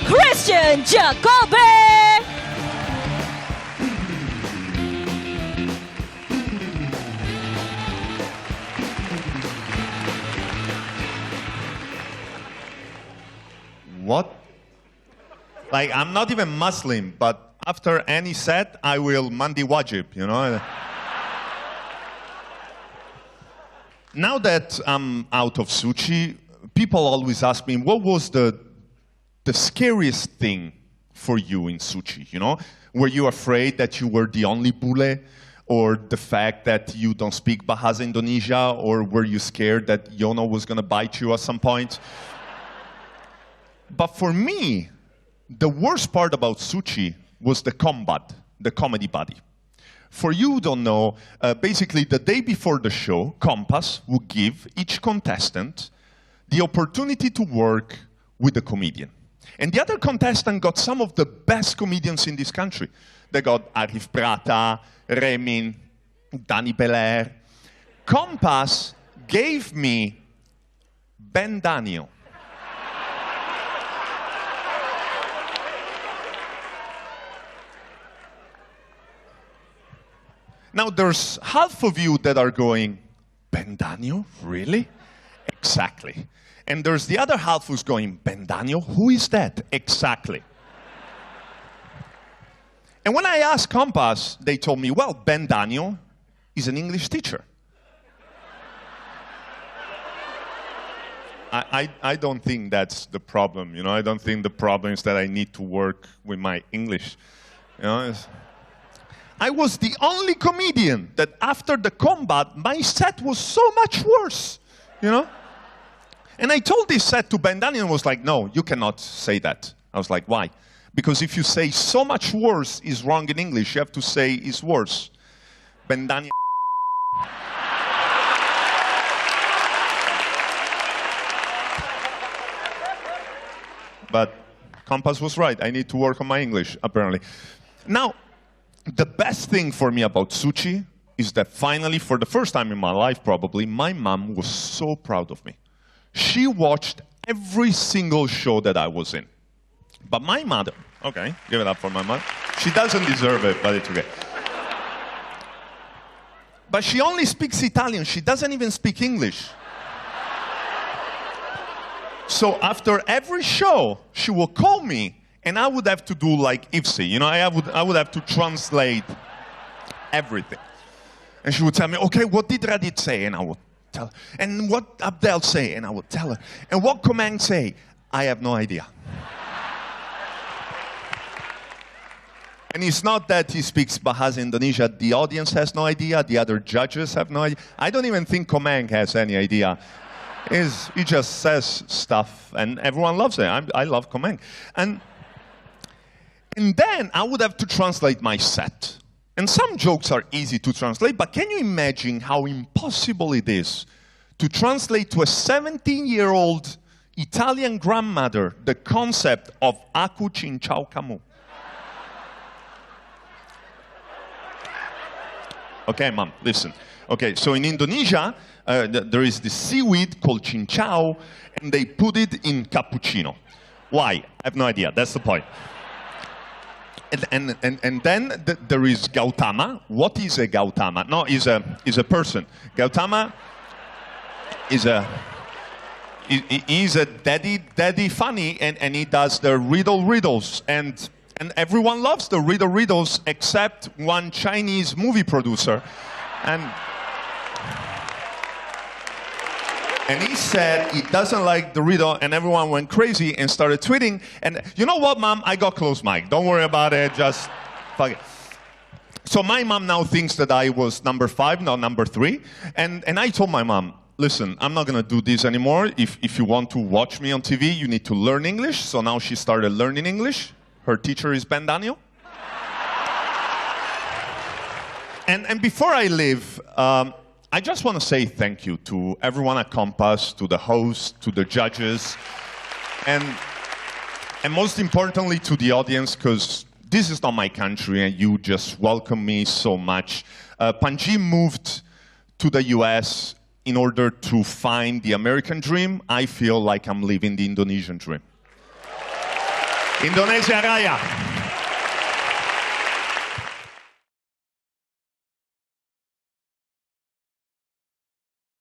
Christian Jacoby! What? Like, I'm not even Muslim, but after any set, I will mandi wajib, you know? Now that I'm out of sushi, people always ask me, what was the scariest thing for you in sushi, you know? Were you afraid that you were the only bule? Or the fact that you don't speak Bahasa Indonesia? Or were you scared that Yono was gonna bite you at some point? But for me, the worst part about sushi was the combat, the comedy buddy. For you who don't know, basically the day before the show, Compass would give each contestant the opportunity to work with a comedian. And the other contestant got some of the best comedians in this country. They got Arif Prata, Remin, Danny Belair. Compass gave me Ben Daniel. Now, there's half of you that are going, Ben Daniel, really? Exactly. And there's the other half who's going, Ben Daniel, who is that? Exactly. And when I asked Compass, they told me, well, Ben Daniel is an English teacher. I don't think that's the problem, you know? I don't think the problem is that I need to work with my English, you know? I was the only comedian that after the combat, my set was so much worse, you know? And I told this set to Ben Daniel and was like, no, you cannot say that. I was like, why? Because if you say so much worse is wrong in English, you have to say is worse. Ben Daniel. But Compass was right. I need to work on my English, apparently. Now, the best thing for me about sushi is that finally, for the first time in my life probably, my mom was so proud of me. She watched every single show that I was in. But my mother, okay, give it up for my mother. She doesn't deserve it, but it's okay. But she only speaks Italian. She doesn't even speak English. So after every show, she will call me, and I would have to do like Ipsy. You know, I would have to translate everything. And she would tell me, okay, what did Radit say? And I would tell her. And what Abdel say? And I would tell her. And what Komang say? I have no idea. And it's not that he speaks Bahasa Indonesia. The audience has no idea. The other judges have no idea. I don't even think Komang has any idea. He just says stuff, and everyone loves it. I love Komang. And then I would have to translate my set. And some jokes are easy to translate, but can you imagine how impossible it is to translate to a 17-year-old Italian grandmother the concept of aku cincau kamu? Okay, Mom, listen. Okay, so in Indonesia, there is this seaweed called cincau, and they put it in cappuccino. Why? I have no idea. That's the point. And then there is Gautama. What is a Gautama? No, is a person. Gautama is he's a daddy funny, and he does the riddles, and everyone loves the riddles except one Chinese movie producer, and he said he doesn't like the riddle, and everyone went crazy and started tweeting. And you know what, Mom? I got close mic. Don't worry about it. Just fuck it. So my mom now thinks that I was number 5, not number 3. And I told my mom, listen, I'm not going to do this anymore. If you want to watch me on TV, you need to learn English. So now she started learning English. Her teacher is Ben Daniel. And before I leave, I just want to say thank you to everyone at Compass, to the host, to the judges, and most importantly to the audience, because this is not my country and you just welcome me so much. Panji moved to the US in order to find the American dream, I feel like I'm living the Indonesian dream. Indonesia Raya!